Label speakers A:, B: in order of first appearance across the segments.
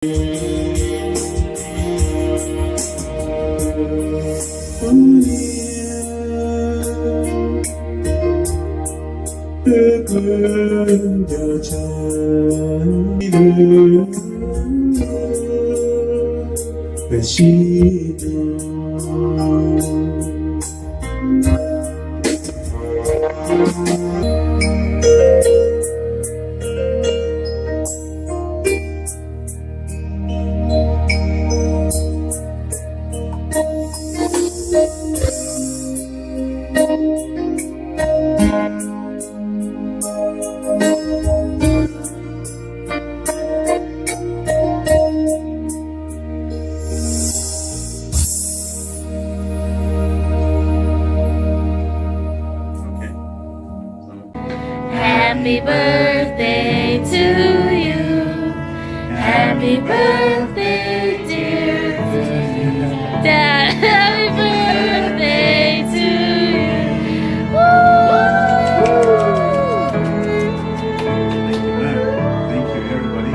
A: Happy birthday to you. Happy birthday, dear Dad. Happy birthday to you.
B: Thank you, everybody.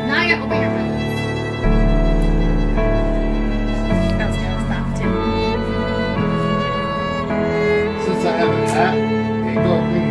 A: Now I gotta open your presents. I was gonna stop too.
C: Since I have a hat, it goes